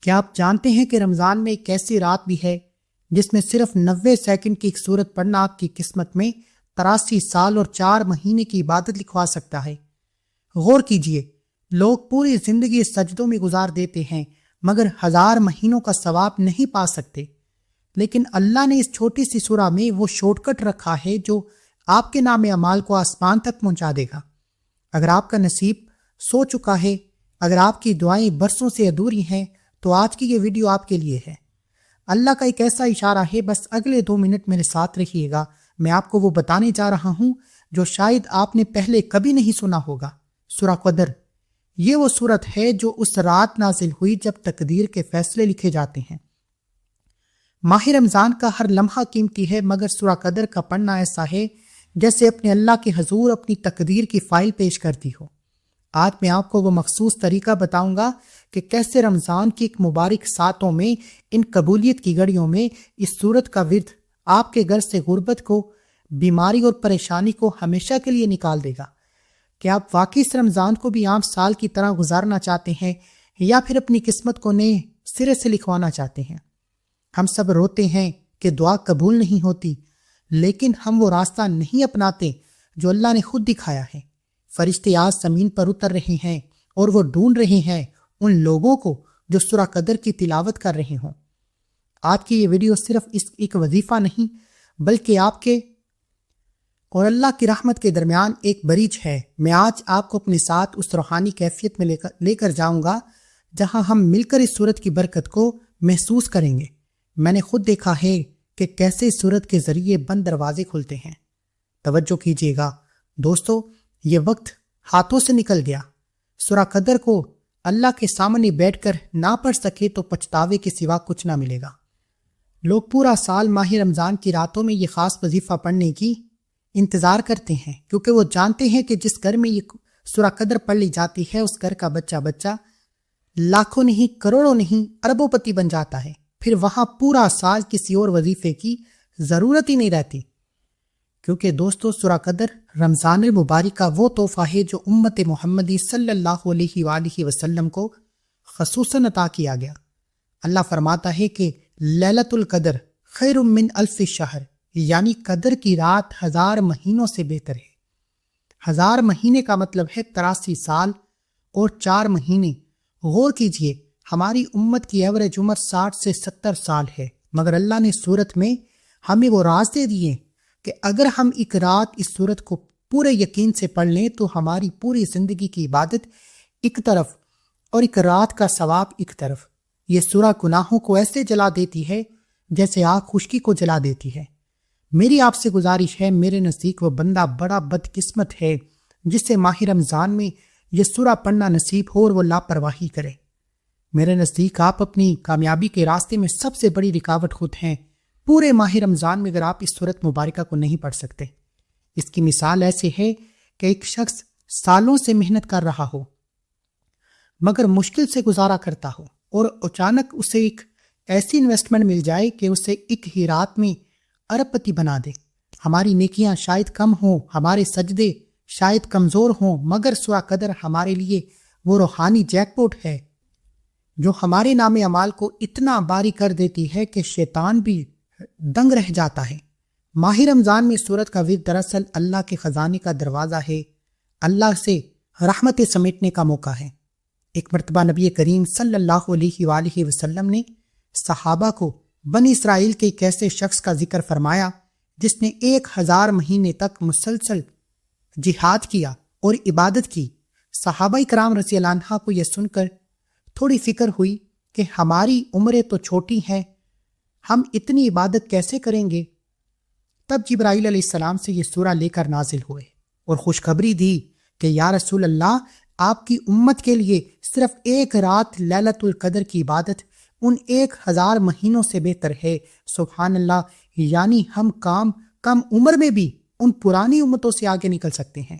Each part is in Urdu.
کیا آپ جانتے ہیں کہ رمضان میں ایک ایسی رات بھی ہے جس میں صرف 90 سیکنڈ کی ایک سورت پڑھنا آپ کی قسمت میں 83 سال اور 4 مہینے کی عبادت لکھوا سکتا ہے؟ غور کیجئے، لوگ پوری زندگی سجدوں میں گزار دیتے ہیں مگر 1000 مہینوں کا ثواب نہیں پا سکتے۔ لیکن اللہ نے اس چھوٹی سی سورہ میں وہ شارٹ کٹ رکھا ہے جو آپ کے نام اعمال کو آسمان تک پہنچا دے گا۔ اگر آپ کا نصیب سو چکا ہے، اگر آپ کی دعائیں برسوں سے ادھوری ہیں، تو آج کی یہ ویڈیو آپ کے لیے ہے۔ اللہ کا ایک ایسا اشارہ ہے، بس اگلے 2 منٹ میرے ساتھ رہیے گا۔ میں آپ کو وہ بتانے جا رہا ہوں جو شاید آپ نے پہلے کبھی نہیں سنا ہوگا۔ سورہ قدر، یہ وہ سورت ہے جو اس رات نازل ہوئی جب تقدیر کے فیصلے لکھے جاتے ہیں۔ ماہ رمضان کا ہر لمحہ قیمتی ہے، مگر سورہ قدر کا پڑھنا ایسا ہے جیسے اپنے اللہ کے حضور اپنی تقدیر کی فائل پیش کرتی ہو۔ آج میں آپ کو وہ مخصوص طریقہ بتاؤں گا کہ کیسے رمضان کی ایک مبارک ساتوں میں، ان قبولیت کی گھڑیوں میں، اس سورت کا ورد آپ کے گھر سے غربت کو، بیماری اور پریشانی کو ہمیشہ کے لیے نکال دے گا۔ کیا آپ واقعی اس رمضان کو بھی عام سال کی طرح گزارنا چاہتے ہیں یا پھر اپنی قسمت کو نئے سرے سے لکھوانا چاہتے ہیں؟ ہم سب روتے ہیں کہ دعا قبول نہیں ہوتی، لیکن ہم وہ راستہ نہیں اپناتے جو اللہ نے خود دکھایا ہے۔ فرشتے آج زمین پر اتر رہے ہیں اور وہ ڈھونڈ رہے ہیں ان لوگوں کو جو سورہ قدر کی تلاوت کر رہے ہوں۔ آج کی یہ ویڈیو صرف ایک وظیفہ نہیں بلکہ آپ کے اور اللہ کی رحمت کے درمیان ایک برج ہے۔ میں آج آپ کو اپنے ساتھ اس روحانی کیفیت میں لے کر جاؤں گا جہاں ہم مل کر اس سورت کی برکت کو محسوس کریں گے۔ میں نے خود دیکھا ہے کہ کیسے اس سورت کے ذریعے بند دروازے کھلتے ہیں۔ توجہ کیجیے گا دوستو، یہ وقت ہاتھوں سے نکل گیا۔ سورہ قدر کو اللہ کے سامنے بیٹھ کر نہ پڑھ سکے تو پچھتاوے کے سوا کچھ نہ ملے گا۔ لوگ پورا سال ماہ رمضان کی راتوں میں یہ خاص وظیفہ پڑھنے کی انتظار کرتے ہیں، کیونکہ وہ جانتے ہیں کہ جس گھر میں یہ سورہ قدر پڑھ لی جاتی ہے اس گھر کا بچہ لاکھوں نہیں، کروڑوں نہیں، اربوں پتی بن جاتا ہے۔ پھر وہاں پورا سال کسی اور وظیفے کی ضرورت ہی نہیں رہتی، کیونکہ دوستو سورہ قدر رمضان المبارک کا وہ تحفہ ہے جو امت محمدی صلی اللہ علیہ وآلہ وسلم کو خصوصاً عطا کیا گیا۔ اللہ فرماتا ہے کہ لیلۃ القدر خیر من الف شہر، یعنی قدر کی رات 1000 مہینوں سے بہتر ہے۔ 1000 مہینے کا مطلب ہے 83 سال اور 4 مہینے۔ غور کیجئے، ہماری امت کی ایوریج عمر 60 سے 70 سال ہے، مگر اللہ نے سورت میں ہمیں وہ راز دے دیے کہ اگر ہم ایک رات اس سورت کو پورے یقین سے پڑھ لیں تو ہماری پوری زندگی کی عبادت ایک طرف اور ایک رات کا ثواب ایک طرف۔ یہ سورہ گناہوں کو ایسے جلا دیتی ہے جیسے آگ خشکی کو جلا دیتی ہے۔ میری آپ سے گزارش ہے، میرے نزدیک وہ بندہ بڑا بدقسمت ہے جسے ماہ رمضان میں یہ سورہ پڑھنا نصیب ہو اور وہ لاپرواہی کرے۔ میرے نزدیک آپ اپنی کامیابی کے راستے میں سب سے بڑی رکاوٹ خود ہیں۔ پورے ماہ رمضان میں اگر آپ اس سورت مبارکہ کو نہیں پڑھ سکتے، اس کی مثال ایسے ہے کہ ایک شخص سالوں سے محنت کر رہا ہو مگر مشکل سے گزارا کرتا ہو اور اچانک اسے ایک ایسی انویسٹمنٹ مل جائے کہ اسے ایک ہی رات میں ارب پتی بنا دے۔ ہماری نیکیاں شاید کم ہوں، ہمارے سجدے شاید کمزور ہوں، مگر سورہ قدر ہمارے لیے وہ روحانی جیک پاٹ ہے جو ہمارے نام اعمال کو اتنا باری کر دیتی ہے کہ شیطان بھی دنگ رہ جاتا ہے۔ ماہ رمضان میں سورت کا ورد دراصل اللہ کے خزانے کا دروازہ ہے، اللہ سے رحمت سمیٹنے کا موقع ہے۔ ایک مرتبہ نبی کریم صلی اللہ علیہ وآلہ وسلم نے صحابہ کو بنی اسرائیل کے ایک ایسے شخص کا ذکر فرمایا جس نے 1000 مہینے تک مسلسل جہاد کیا اور عبادت کی۔ صحابہ کرام رضی اللہ عنہ کو یہ سن کر تھوڑی فکر ہوئی کہ ہماری عمریں تو چھوٹی ہیں، ہم اتنی عبادت کیسے کریں گے؟ تب جبرائیل علیہ السلام سے یہ سورہ لے کر نازل ہوئے اور خوشخبری دی کہ یا رسول اللہ، آپ کی امت کے لیے صرف ایک رات لیلۃ القدر کی عبادت ان 1000 مہینوں سے بہتر ہے۔ سبحان اللہ، یعنی ہم کم عمر میں بھی ان پرانی امتوں سے آگے نکل سکتے ہیں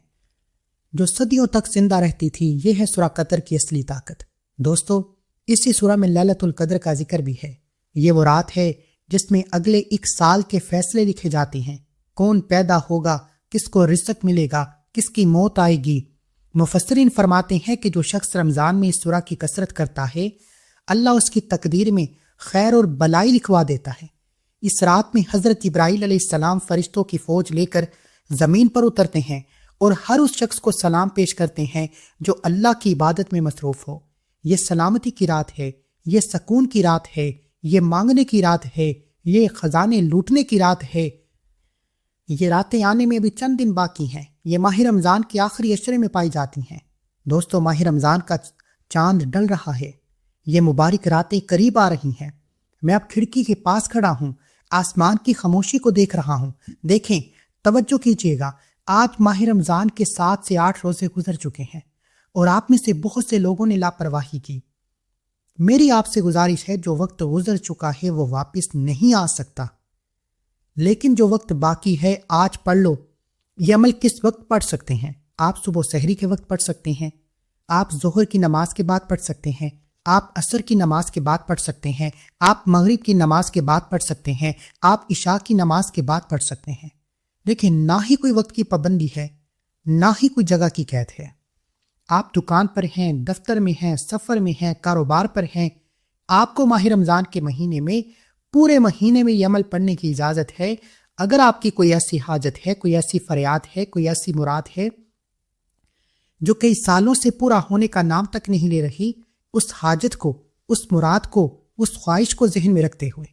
جو صدیوں تک زندہ رہتی تھی۔ یہ ہے سورہ قدر کی اصلی طاقت۔ دوستو، اسی سورہ میں لیلۃ القدر کا ذکر بھی ہے۔ یہ وہ رات ہے جس میں اگلے 1 سال کے فیصلے لکھے جاتے ہیں۔ کون پیدا ہوگا، کس کو رزق ملے گا، کس کی موت آئے گی۔ مفسرین فرماتے ہیں کہ جو شخص رمضان میں اس سورہ کی کثرت کرتا ہے اللہ اس کی تقدیر میں خیر اور بلائی لکھوا دیتا ہے۔ اس رات میں حضرت ابراہیل علیہ السلام فرشتوں کی فوج لے کر زمین پر اترتے ہیں اور ہر اس شخص کو سلام پیش کرتے ہیں جو اللہ کی عبادت میں مصروف ہو۔ یہ سلامتی کی رات ہے، یہ سکون کی رات ہے، یہ مانگنے کی رات ہے، یہ خزانے لوٹنے کی رات ہے۔ یہ راتیں آنے میں ابھی چند دن باقی ہیں۔ یہ ماہ رمضان کے آخری عشرے میں پائی جاتی ہیں۔ دوستو، ماہ رمضان کا چاند ڈل رہا ہے، یہ مبارک راتیں قریب آ رہی ہیں۔ میں اب کھڑکی کے پاس کھڑا ہوں، آسمان کی خاموشی کو دیکھ رہا ہوں۔ دیکھیں، توجہ کیجیے گا، آج ماہ رمضان کے 7 سے 8 روزے گزر چکے ہیں اور آپ میں سے بہت سے لوگوں نے لاپرواہی کی۔ میری آپ سے گزارش ہے، جو وقت گزر چکا ہے وہ واپس نہیں آ سکتا، لیکن جو وقت باقی ہے آج پڑھ لو۔ یہ عمل کس وقت پڑھ سکتے ہیں؟ آپ صبح سحری کے وقت پڑھ سکتے ہیں، آپ ظہر کی نماز کے بعد پڑھ سکتے ہیں، آپ عصر کی نماز کے بعد پڑھ سکتے ہیں، آپ مغرب کی نماز کے بعد پڑھ سکتے ہیں، آپ عشاء کی نماز کے بعد پڑھ سکتے ہیں۔ لیکن نہ ہی کوئی وقت کی پابندی ہے، نہ ہی کوئی جگہ کی قید ہے۔ آپ دکان پر ہیں، دفتر میں ہیں، سفر میں ہیں، کاروبار پر ہیں، آپ کو ماہ رمضان کے مہینے میں پورے مہینے میں یہ عمل پڑھنے کی اجازت ہے۔ اگر آپ کی کوئی ایسی حاجت ہے، کوئی ایسی فریاد ہے، کوئی ایسی مراد ہے جو کئی سالوں سے پورا ہونے کا نام تک نہیں لے رہی، اس حاجت کو، اس مراد کو، اس خواہش کو ذہن میں رکھتے ہوئے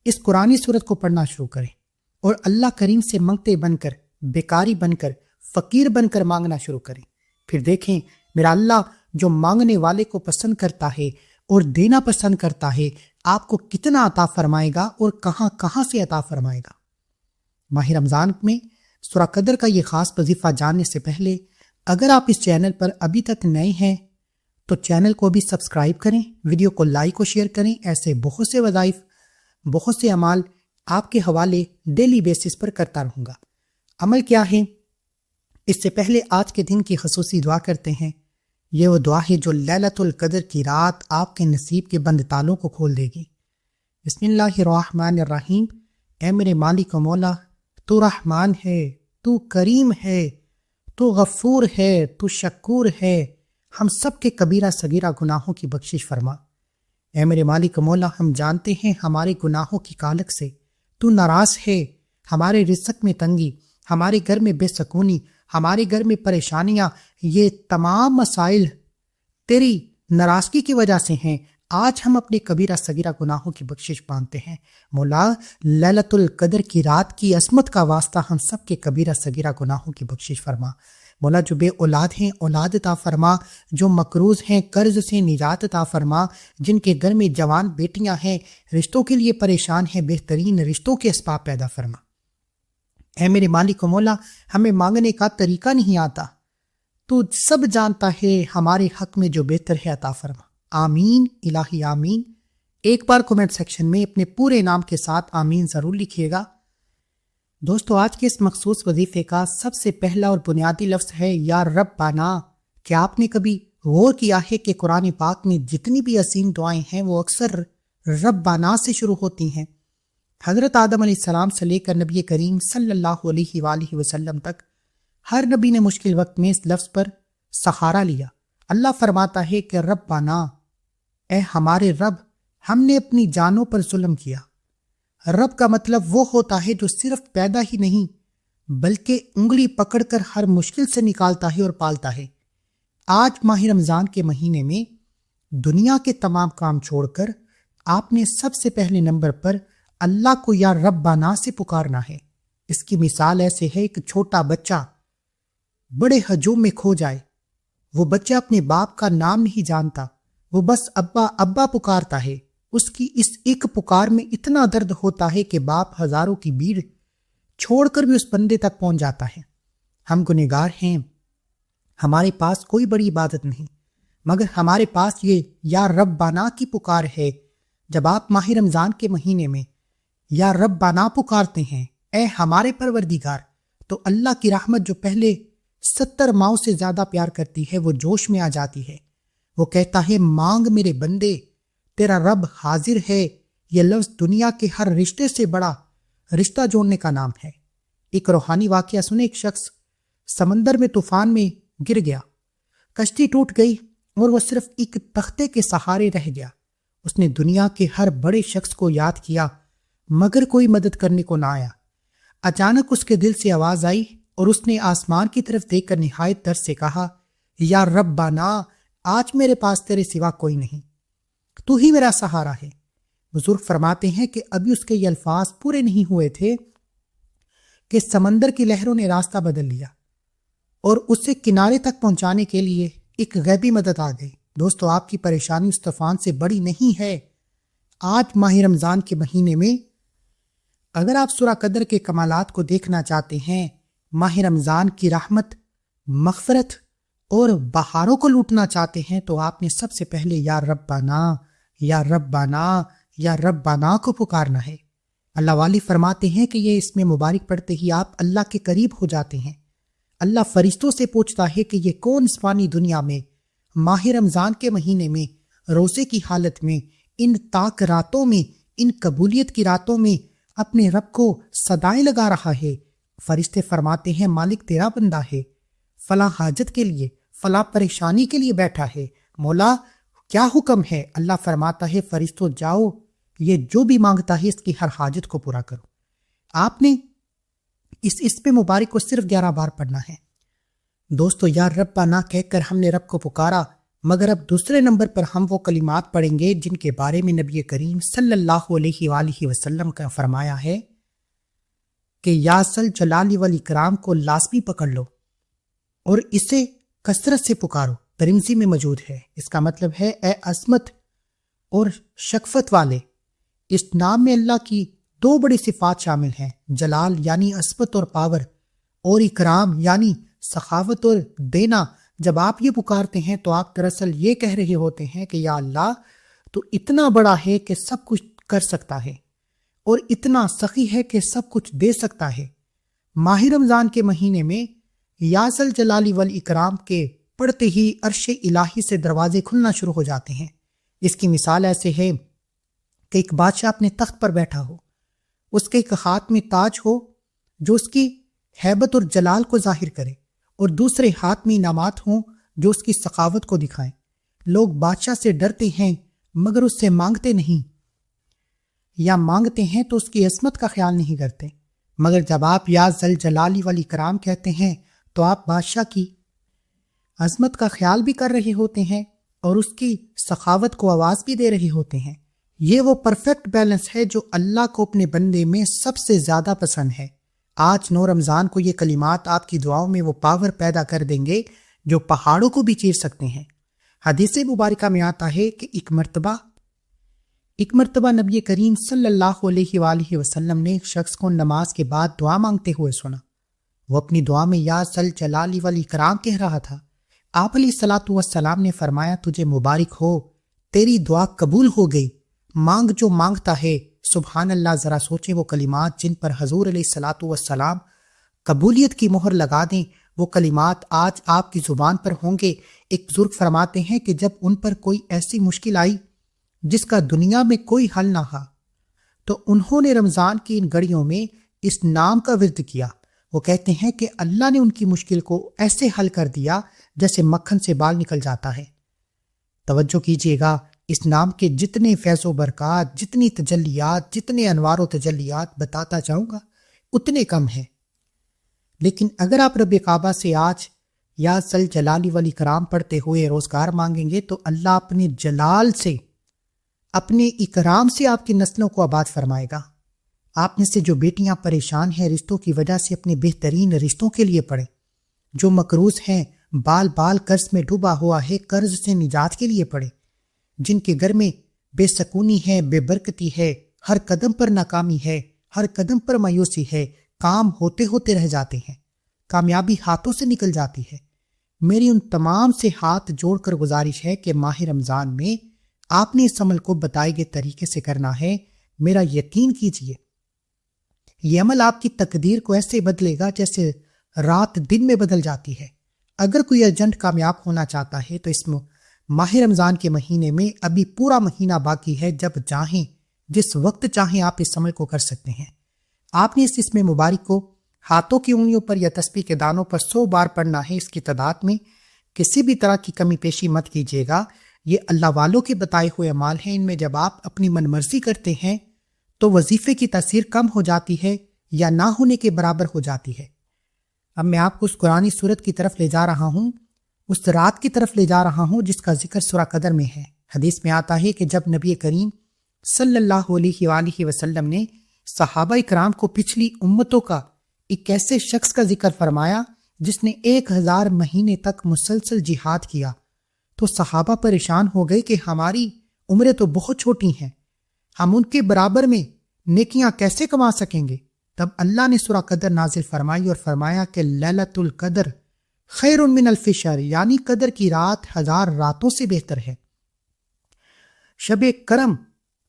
اس قرآنی سورت کو پڑھنا شروع کریں اور اللہ کریم سے منگتے بن کر، بیکاری بن کر، فقیر بن کر مانگنا شروع کریں۔ پھر دیکھیں میرا اللہ جو مانگنے والے کو پسند کرتا ہے اور دینا پسند کرتا ہے، آپ کو کتنا عطا فرمائے گا اور کہاں کہاں سے عطا فرمائے گا۔ ماہ رمضان میں سورہ قدر کا یہ خاص وظیفہ جاننے سے پہلے اگر آپ اس چینل پر ابھی تک نئے ہیں تو چینل کو بھی سبسکرائب کریں، ویڈیو کو لائک و شیئر کریں۔ ایسے بہت سے وظائف، بہت سے اعمال آپ کے حوالے ڈیلی بیسس پر کرتا رہوں گا۔ عمل کیا ہے؟ اس سے پہلے آج کے دن کی خصوصی دعا کرتے ہیں۔ یہ وہ دعا ہے جو لیلۃ القدر کی رات آپ کے نصیب کے بند تالوں کو کھول دے گی۔ بسم اللہ الرحمن الرحیم۔ اے میرے مالک و مولا، تو رحمان ہے، تو کریم ہے، تو غفور ہے، تو شکور ہے، ہم سب کے کبیرہ صغیرہ گناہوں کی بخشش فرما۔ اے میرے مالک و مولا، ہم جانتے ہیں ہمارے گناہوں کی کالک سے تو ناراض ہے۔ ہمارے رزق میں تنگی، ہمارے گھر میں بے سکونی، ہمارے گھر میں پریشانیاں، یہ تمام مسائل تیری ناراضگی کی وجہ سے ہیں۔ آج ہم اپنے کبیرہ صغیرہ گناہوں کی بخشش مانگتے ہیں۔ مولا، لیلۃ القدر کی رات کی عظمت کا واسطہ ہم سب کے کبیرہ صغیرہ گناہوں کی بخشش فرما۔ مولا، جو بے اولاد ہیں اولاد عطا فرما، جو مقروض ہیں قرض سے نجات عطا فرما، جن کے گھر میں جوان بیٹیاں ہیں، رشتوں کے لیے پریشان ہیں، بہترین رشتوں کے اسباب پیدا فرما۔ اے میرے مالک و مولا، ہمیں مانگنے کا طریقہ نہیں آتا، تو سب جانتا ہے، ہمارے حق میں جو بہتر ہے عطا فرما۔ آمین الہی آمین۔ ایک بار کومنٹ سیکشن میں اپنے پورے نام کے ساتھ آمین ضرور لکھیے گا۔ دوستو، آج کے اس مخصوص وظیفے کا سب سے پہلا اور بنیادی لفظ ہے یا ربنا۔ کیا آپ نے کبھی غور کیا ہے کہ قرآن پاک میں جتنی بھی عظیم دعائیں ہیں وہ اکثر ربنا سے شروع ہوتی ہیں؟ حضرت آدم علیہ السلام سے لے کر نبی کریم صلی اللہ علیہ وآلہ وسلم تک ہر نبی نے مشکل وقت میں اس لفظ پر سہارا لیا۔ اللہ فرماتا ہے کہ ربنا، اے ہمارے رب، ہم نے اپنی جانوں پر ظلم کیا۔ رب کا مطلب وہ ہوتا ہے جو صرف پیدا ہی نہیں بلکہ انگلی پکڑ کر ہر مشکل سے نکالتا ہے اور پالتا ہے۔ آج ماہ رمضان کے مہینے میں دنیا کے تمام کام چھوڑ کر آپ نے سب سے پہلے نمبر پر اللہ کو یا ربنا سے پکارنا ہے۔ اس کی مثال ایسے ہے، ایک چھوٹا بچہ بڑے ہجوم میں کھو جائے، وہ بچہ اپنے باپ کا نام نہیں جانتا، وہ بس ابا ابا پکارتا ہے۔ اس کی اس ایک پکار میں اتنا درد ہوتا ہے کہ باپ ہزاروں کی بھیڑ چھوڑ کر بھی اس بندے تک پہنچ جاتا ہے۔ ہم گنہگار ہیں، ہمارے پاس کوئی بڑی عبادت نہیں، مگر ہمارے پاس یہ یا ربنا کی پکار ہے۔ جب آپ ماہ رمضان کے مہینے میں یا ربنا پکارتے ہیں، اے ہمارے پروردگار، تو اللہ کی رحمت جو پہلے 70 ماؤں سے زیادہ پیار کرتی ہے وہ جوش میں آ جاتی ہے۔ وہ کہتا ہے، مانگ میرے بندے، تیرا رب حاضر ہے۔ یہ لفظ دنیا کے ہر رشتے سے بڑا رشتہ جوڑنے کا نام ہے۔ ایک روحانی واقعہ سنے۔ ایک شخص سمندر میں طوفان میں گر گیا، کشتی ٹوٹ گئی اور وہ صرف ایک تختے کے سہارے رہ گیا اس نے دنیا کے ہر بڑے شخص کو یاد کیا مگر کوئی مدد کرنے کو نہ آیا۔ اچانک اس کے دل سے آواز آئی اور اس نے آسمان کی طرف دیکھ کر نہایت درد سے کہا، یا ربنا، آج میرے پاس تیرے سوا کوئی نہیں، تو ہی میرا سہارا ہے۔ بزرگ فرماتے ہیں کہ ابھی اس کے یہ الفاظ پورے نہیں ہوئے تھے کہ سمندر کی لہروں نے راستہ بدل لیا اور اسے کنارے تک پہنچانے کے لیے ایک غیبی مدد آ گئی۔ دوستو، آپ کی پریشانی اس طوفان سے بڑی نہیں ہے۔ آج ماہ رمضان کے مہینے میں اگر آپ سورہ قدر کے کمالات کو دیکھنا چاہتے ہیں، ماہ رمضان کی رحمت، مغفرت اور بہاروں کو لوٹنا چاہتے ہیں، تو آپ نے سب سے پہلے یا ربنا، یا ربنا، یا ربنا کو پکارنا ہے۔ اللہ والی فرماتے ہیں کہ یہ اسم مبارک پڑھتے ہی آپ اللہ کے قریب ہو جاتے ہیں۔ اللہ فرشتوں سے پوچھتا ہے کہ یہ کون اس فانی دنیا میں ماہ رمضان کے مہینے میں روزے کی حالت میں، ان تاک راتوں میں، ان قبولیت کی راتوں میں اپنے رب کو صدائیں لگا رہا ہے۔ فرشتے فرماتے ہیں مالک تیرا بندہ ہے، فلاں حاجت کے لیے، فلاں پریشانی کے لیے بیٹھا ہے، مولا کیا حکم ہے؟ اللہ فرماتا ہے فرشتوں جاؤ، یہ جو بھی مانگتا ہے اس کی ہر حاجت کو پورا کرو۔ آپ نے اس اسم مبارک کو صرف 11 بار پڑھنا ہے۔ دوستو، یا ربنا کہہ کر ہم نے رب کو پکارا، مگر اب دوسرے نمبر پر ہم وہ کلمات پڑھیں گے جن کے بارے میں نبی کریم صلی اللہ علیہ وآلہ وسلم کا فرمایا ہے کہ یا ذل جلال والاکرام کو لازمی پکڑ لو اور اسے کثرت سے پکارو۔ ترمذی میں موجود ہے۔ اس کا مطلب ہے اے عظمت اور شکفت والے۔ اس نام میں اللہ کی 2 بڑی صفات شامل ہیں، جلال یعنی عظمت اور پاور، اور اکرام یعنی سخاوت اور دینا۔ جب آپ یہ پکارتے ہیں تو آپ دراصل یہ کہہ رہے ہوتے ہیں کہ یا اللہ تو اتنا بڑا ہے کہ سب کچھ کر سکتا ہے اور اتنا سخی ہے کہ سب کچھ دے سکتا ہے۔ ماہ رمضان کے مہینے میں یا ذل جلال والاکرام کے پڑھتے ہی عرش الہی سے دروازے کھلنا شروع ہو جاتے ہیں۔ اس کی مثال ایسے ہے کہ ایک بادشاہ اپنے تخت پر بیٹھا ہو، اس کے ایک ہاتھ میں تاج ہو جو اس کی ہیبت اور جلال کو ظاہر کرے، اور دوسرے ہاتھ میں انعامات ہوں جو اس کی سخاوت کو دکھائیں۔ لوگ بادشاہ سے ڈرتے ہیں مگر اس سے مانگتے نہیں، یا مانگتے ہیں تو اس کی عظمت کا خیال نہیں کرتے۔ مگر جب آپ یا ذل جلال والاکرام کہتے ہیں تو آپ بادشاہ کی عظمت کا خیال بھی کر رہے ہوتے ہیں اور اس کی سخاوت کو آواز بھی دے رہے ہوتے ہیں۔ یہ وہ پرفیکٹ بیلنس ہے جو اللہ کو اپنے بندے میں سب سے زیادہ پسند ہے۔ آج 9 رمضان کو یہ کلمات آپ کی دعاؤں میں وہ پاور پیدا کر دیں گے جو پہاڑوں کو بھی چیر سکتے ہیں۔ حدیث مبارکہ میں آتا ہے کہ ایک مرتبہ نبی کریم صلی اللہ علیہ وآلہ وسلم نے ایک شخص کو نماز کے بعد دعا مانگتے ہوئے سنا۔ وہ اپنی دعا میں یا ذل جلال والاکرام کہہ رہا تھا۔ آپ علیہ الصلوۃ والسلام نے فرمایا تجھے مبارک ہو، تیری دعا قبول ہو گئی، مانگ جو مانگتا ہے۔ سبحان اللہ، ذرا سوچیں وہ کلمات جن پر حضور علیہ الصلوۃ والسلام قبولیت کی مہر لگا دیں، وہ کلمات آج آپ کی زبان پر ہوں گے۔ ایک بزرگ فرماتے ہیں کہ جب ان پر کوئی ایسی مشکل آئی جس کا دنیا میں کوئی حل نہ تھا تو انہوں نے رمضان کی ان گھڑیوں میں اس نام کا ورد کیا۔ وہ کہتے ہیں کہ اللہ نے ان کی مشکل کو ایسے حل کر دیا جیسے مکھن سے بال نکل جاتا ہے۔ توجہ کیجیے گا، اس نام کے جتنے فیض و برکات، جتنی تجلیات، جتنے انوار و تجلیات بتاتا جاؤں گا اتنے کم ہیں۔ لیکن اگر آپ رب کعبہ سے آج یا ذل جلال والاکرام پڑھتے ہوئے روزگار مانگیں گے تو اللہ اپنے جلال سے، اپنے اکرام سے آپ کی نسلوں کو آباد فرمائے گا۔ آپ میں سے جو بیٹیاں پریشان ہیں رشتوں کی وجہ سے، اپنے بہترین رشتوں کے لیے پڑھیں۔ جو مقروض ہیں، بال بال قرض میں ڈوبا ہوا ہے، قرض سے نجات کے لیے پڑھیں۔ جن کے گھر میں بے سکونی ہے، بے برکتی ہے، ہر قدم پر ناکامی ہے، ہر قدم پر مایوسی ہے، کام ہوتے ہوتے رہ جاتے ہیں، کامیابی ہاتھوں سے نکل جاتی ہے، میری ان تمام سے ہاتھ جوڑ کر گزارش ہے کہ ماہ رمضان میں آپ نے اس عمل کو بتائے گئے طریقے سے کرنا ہے۔ میرا یقین کیجئے یہ عمل آپ کی تقدیر کو ایسے بدلے گا جیسے رات دن میں بدل جاتی ہے۔ اگر کوئی ارجنٹ کامیاب ہونا چاہتا ہے تو اس ماہ رمضان کے مہینے میں ابھی پورا مہینہ باقی ہے، جب چاہیں، جس وقت چاہیں آپ اس عمل کو کر سکتے ہیں۔ آپ نے اس اسم مبارک کو ہاتھوں کی انگلیوں پر یا تسبیح کے دانوں پر 100 بار پڑھنا ہے۔ اس کی تعداد میں کسی بھی طرح کی کمی پیشی مت کیجیے گا۔ یہ اللہ والوں کے بتائے ہوئے اعمال ہیں، ان میں جب آپ اپنی من مرضی کرتے ہیں تو وظیفے کی تاثیر کم ہو جاتی ہے یا نہ ہونے کے برابر ہو جاتی ہے۔ اب میں آپ کو اس قرآنی سورت کی طرف لے جا رہا ہوں، اس رات کی طرف لے جا رہا ہوں جس کا ذکر سورہ قدر میں ہے۔ حدیث میں آتا ہے کہ جب نبی کریم صلی اللہ علیہ وآلہ وسلم نے صحابہ اکرام کو پچھلی امتوں کا ایک ایسے شخص کا ذکر فرمایا جس نے 1000 مہینے تک مسلسل جہاد کیا، تو صحابہ پریشان ہو گئے کہ ہماری عمریں تو بہت چھوٹی ہیں، ہم ان کے برابر میں نیکیاں کیسے کما سکیں گے؟ تب اللہ نے سورہ قدر نازل فرمائی اور فرمایا کہ لیلۃ القدر خیر من الف شہر، یعنی قدر کی رات 1000 راتوں سے بہتر ہے۔ شب کرم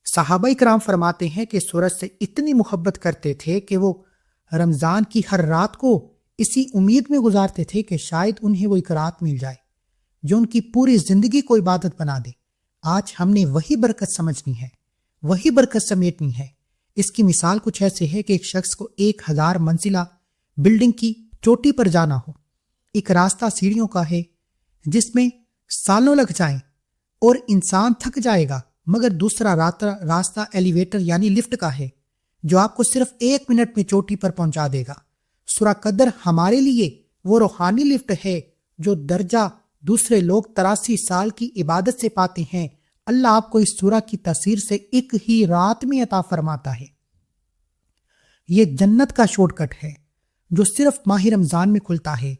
صحابہ کرام فرماتے ہیں کہ سورج سے اتنی محبت کرتے تھے کہ وہ رمضان کی ہر رات کو اسی امید میں گزارتے تھے کہ شاید انہیں وہ ایک رات مل جائے جو ان کی پوری زندگی کو عبادت بنا دے۔ آج ہم نے وہی برکت سمجھنی ہے، وہی برکت سمیٹنی ہے۔ اس کی مثال کچھ ایسے ہے کہ ایک شخص کو 1000 منزلہ بلڈنگ کی چوٹی پر جانا ہو، ایک راستہ سیڑھیوں کا ہے جس میں سالوں لگ جائیں اور انسان تھک جائے گا، مگر دوسرا راستہ ایلیویٹر یعنی لفٹ کا ہے جو آپ کو صرف 1 منٹ میں چوٹی پر پہنچا دے گا۔ سورہ قدر ہمارے لیے وہ روحانی لفٹ ہے جو درجہ دوسرے لوگ 83 سال کی عبادت سے پاتے ہیں، اللہ آپ کو اس سورہ کی تاثیر سے ایک ہی رات میں عطا فرماتا ہے۔ یہ جنت کا شارٹ کٹ ہے جو صرف ماہ رمضان میں کھلتا ہے،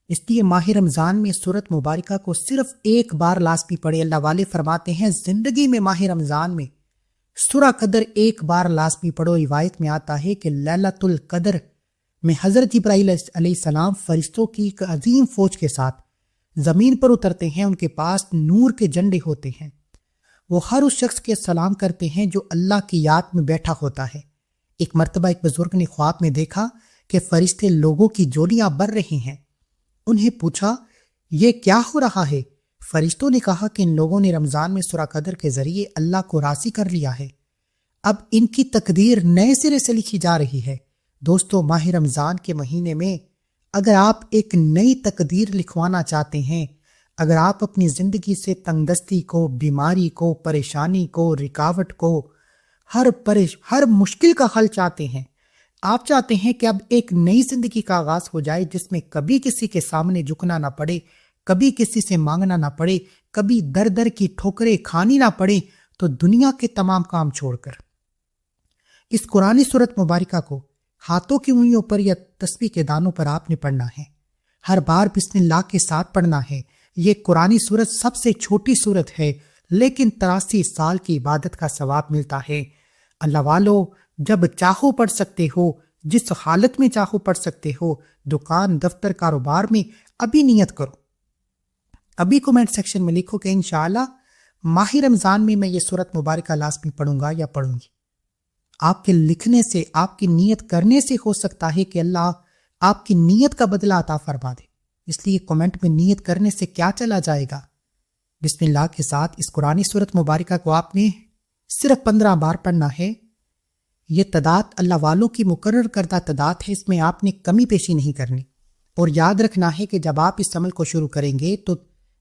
اس لیے ماہ رمضان میں سورت مبارکہ کو صرف ایک بار لازمی پڑھے۔ اللہ والے فرماتے ہیں زندگی میں ماہ رمضان میں سورہ قدر ایک بار لازمی پڑھو۔ روایت میں آتا ہے کہ لیلۃ القدر میں حضرت جبرائیل علیہ السلام فرشتوں کی ایک عظیم فوج کے ساتھ زمین پر اترتے ہیں، ان کے پاس نور کے جھنڈے ہوتے ہیں، وہ ہر اس شخص کے سلام کرتے ہیں جو اللہ کی یاد میں بیٹھا ہوتا ہے۔ ایک مرتبہ ایک بزرگ نے خواب میں دیکھا کہ فرشتے لوگوں کی جولیاں بھر رہے ہیں، انہیں پوچھا یہ کیا ہو رہا ہے؟ فرشتوں نے کہا کہ ان لوگوں نے رمضان میں سورہ قدر کے ذریعے اللہ کو راضی کر لیا ہے، اب ان کی تقدیر نئے سرے سے لکھی جا رہی ہے۔ دوستو، ماہ رمضان کے مہینے میں اگر آپ ایک نئی تقدیر لکھوانا چاہتے ہیں، اگر آپ اپنی زندگی سے تنگ دستی کو، بیماری کو، پریشانی کو، رکاوٹ کو، ہر مشکل کا حل چاہتے ہیں، آپ چاہتے ہیں کہ اب ایک نئی زندگی کا آغاز ہو جائے جس میں کبھی کسی کے سامنے جھکنا نہ پڑے، کبھی کسی سے مانگنا نہ پڑے، کبھی در در کی ٹھوکریں کھانی نہ پڑے، تو دنیا کے تمام کام چھوڑ کر اس قرآنی سورت مبارکہ کو ہاتھوں کی انگلیوں پر یا تسبیح کے دانوں پر آپ نے پڑھنا ہے، ہر بار بسم اللہ کے ساتھ پڑھنا ہے۔ یہ قرآنی سورت سب سے چھوٹی سورت ہے لیکن 83 سال کی عبادت کا ثواب ملتا ہے۔ اللہ والو، جب چاہو پڑھ سکتے ہو، جس حالت میں چاہو پڑھ سکتے ہو، دکان، دفتر، کاروبار میں، ابھی نیت کرو، ابھی کومنٹ سیکشن میں لکھو کہ انشاءاللہ ماہ رمضان میں یہ سورت مبارکہ لازمی پڑھوں گا یا پڑھوں گی۔ آپ کے لکھنے سے، آپ کی نیت کرنے سے ہو سکتا ہے کہ اللہ آپ کی نیت کا بدلہ عطا فرما دے، اس لیے کومنٹ میں نیت کرنے سے کیا چلا جائے گا؟ بسم اللہ کے ساتھ اس قرآنی سورت مبارکہ کو آپ نے صرف 15 بار پڑھنا ہے۔ یہ تعداد اللہ والوں کی مقرر کردہ تعداد ہے، اس میں آپ نے کمی پیشی نہیں کرنی، اور یاد رکھنا ہے کہ جب آپ اس عمل کو شروع کریں گے تو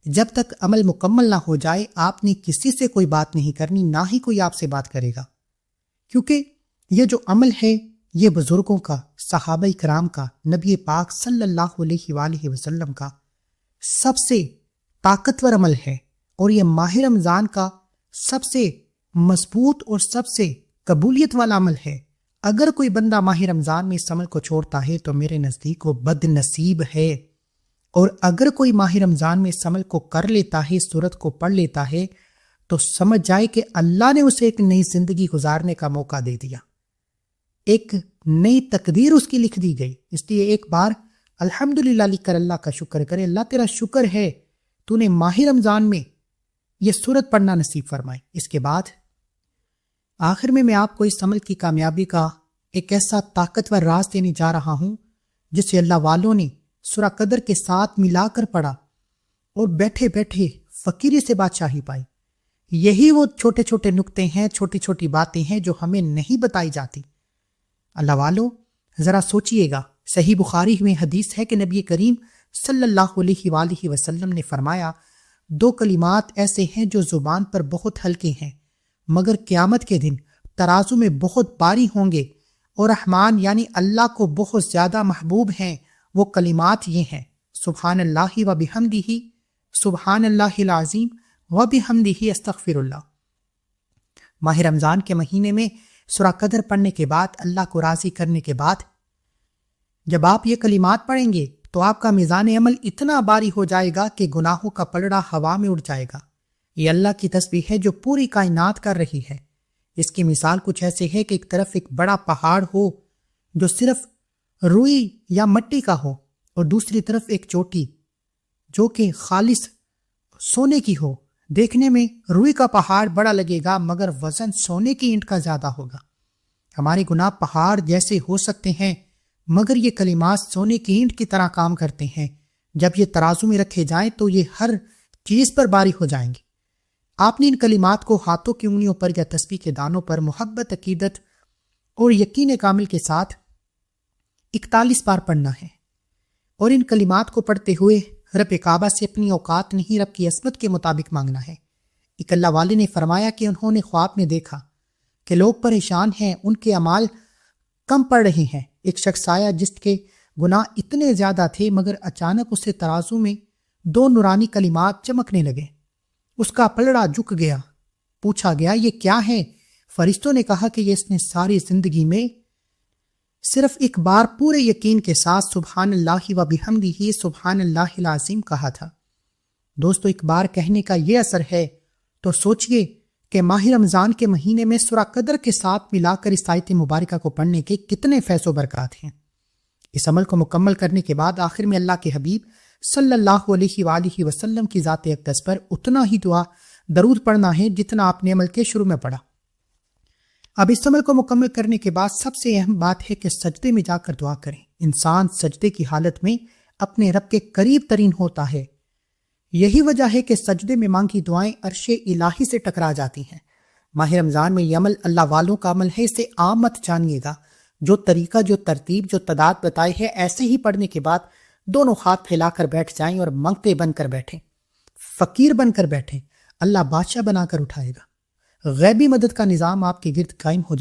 جب تک عمل مکمل نہ ہو جائے آپ نے کسی سے کوئی بات نہیں کرنی، نہ ہی کوئی آپ سے بات کرے گا، کیونکہ یہ جو عمل ہے یہ بزرگوں کا، صحابہ کرام کا، نبی پاک صلی اللہ علیہ وآلہ وسلم کا سب سے طاقتور عمل ہے، اور یہ ماہ رمضان کا سب سے مضبوط اور سب سے قبولیت والا عمل ہے۔ اگر کوئی بندہ ماہ رمضان میں اس عمل کو چھوڑتا ہے تو میرے نزدیک وہ بد نصیب ہے، اور اگر کوئی ماہ رمضان میں اس عمل کو کر لیتا ہے، سورت کو پڑھ لیتا ہے، تو سمجھ جائے کہ اللہ نے اسے ایک نئی زندگی گزارنے کا موقع دے دیا، ایک نئی تقدیر اس کی لکھ دی گئی۔ اس لیے ایک بار الحمدللہ لکھ کر اللہ کا شکر کرے، اللہ تیرا شکر ہے تو نے ماہ رمضان میں یہ سورت پڑھنا نصیب فرمائے۔ اس کے بعد آخر میں آپ کو اس عمل کی کامیابی کا ایک ایسا طاقتور راز دینے جا رہا ہوں جسے اللہ والوں نے سورہ قدر کے ساتھ ملا کر پڑھا اور بیٹھے بیٹھے فقیری سے بادشاہی پائی۔ یہی وہ چھوٹے چھوٹے نکتے ہیں، چھوٹی چھوٹی باتیں ہیں جو ہمیں نہیں بتائی جاتی۔ اللہ والو، ذرا سوچئے گا، صحیح بخاری میں حدیث ہے کہ نبی کریم صلی اللہ علیہ وآلہ وسلم نے فرمایا دو کلمات ایسے ہیں جو زبان پر بہت ہلکے ہیں مگر قیامت کے دن ترازو میں بہت باری ہوں گے، اور رحمان یعنی اللہ کو بہت زیادہ محبوب ہیں۔ وہ کلمات یہ ہیں: سبحان اللہ و بحمدہ، سبحان اللہ العظیم و بحمدہ، استغفر اللہ۔ ماہ رمضان کے مہینے میں سورہ قدر پڑھنے کے بعد، اللہ کو راضی کرنے کے بعد جب آپ یہ کلمات پڑھیں گے تو آپ کا میزان عمل اتنا باری ہو جائے گا کہ گناہوں کا پلڑا ہوا میں اڑ جائے گا۔ یہ اللہ کی تسبیح ہے جو پوری کائنات کر رہی ہے۔ اس کی مثال کچھ ایسے ہے کہ ایک طرف ایک بڑا پہاڑ ہو جو صرف روئی یا مٹی کا ہو، اور دوسری طرف ایک چوٹی جو کہ خالص سونے کی ہو۔ دیکھنے میں روئی کا پہاڑ بڑا لگے گا مگر وزن سونے کی اینٹ کا زیادہ ہوگا۔ ہمارے گناہ پہاڑ جیسے ہو سکتے ہیں مگر یہ کلمات سونے کی اینٹ کی طرح کام کرتے ہیں۔ جب یہ ترازو میں رکھے جائیں تو یہ ہر چیز پر باری ہو جائیں گے۔ آپ نے ان کلمات کو ہاتھوں کی انگلیوں پر یا تسبیح کے دانوں پر محبت، عقیدت اور یقین کامل کے ساتھ 41 بار پڑھنا ہے، اور ان کلمات کو پڑھتے ہوئے رب کعبہ سے اپنی اوقات نہیں، رب کی عصمت کے مطابق مانگنا ہے۔ ایک اللہ والے نے فرمایا کہ انہوں نے خواب میں دیکھا کہ لوگ پریشان ہیں، ان کے اعمال کم پڑ رہے ہیں۔ ایک شخص آیا جس کے گناہ اتنے زیادہ تھے مگر اچانک اسے ترازو میں 2 نورانی کلمات چمکنے لگے۔ اس کا پلڑا جھک گیا۔ پوچھا گیا یہ کیا ہے؟ فرشتوں نے کہا کہ یہ اس نے ساری زندگی میں صرف ایک بار پورے یقین کے ساتھ سبحان اللہ و بحمدہ، سبحان اللہ العظیم کہا تھا۔ دوستو، ایک بار کہنے کا یہ اثر ہے تو سوچئے کہ ماہ رمضان کے مہینے میں سورہ قدر کے ساتھ ملا کر اس آیت مبارکہ کو پڑھنے کے کتنے فیض و برکات ہیں۔ اس عمل کو مکمل کرنے کے بعد آخر میں اللہ کے حبیب صلی اللہ علیہ وآلہ وسلم کی ذات اقدس پر اتنا ہی دعا درود پڑھنا ہے جتنا آپ نے عمل کے شروع میں پڑھا۔ اب اس عمل کو مکمل کرنے کے بعد سب سے اہم بات ہے کہ سجدے میں جا کر دعا کریں۔ انسان سجدے کی حالت میں اپنے رب کے قریب ترین ہوتا ہے۔ یہی وجہ ہے کہ سجدے میں مانگی دعائیں عرش الہی سے ٹکرا جاتی ہیں۔ ماہ رمضان میں یہ عمل اللہ والوں کا عمل ہے، اسے عام مت جانیے گا۔ جو طریقہ، جو ترتیب، جو تعداد بتائی ہے، ایسے ہی پڑھنے کے بعد دونوں ہاتھ پھیلا کر بیٹھ جائیں اور منگتے بن کر بیٹھیں، فقیر بن کر بیٹھیں۔ اللہ بادشاہ بنا کر اٹھائے گا۔ غیبی مدد کا نظام آپ کے گرد قائم ہو جائے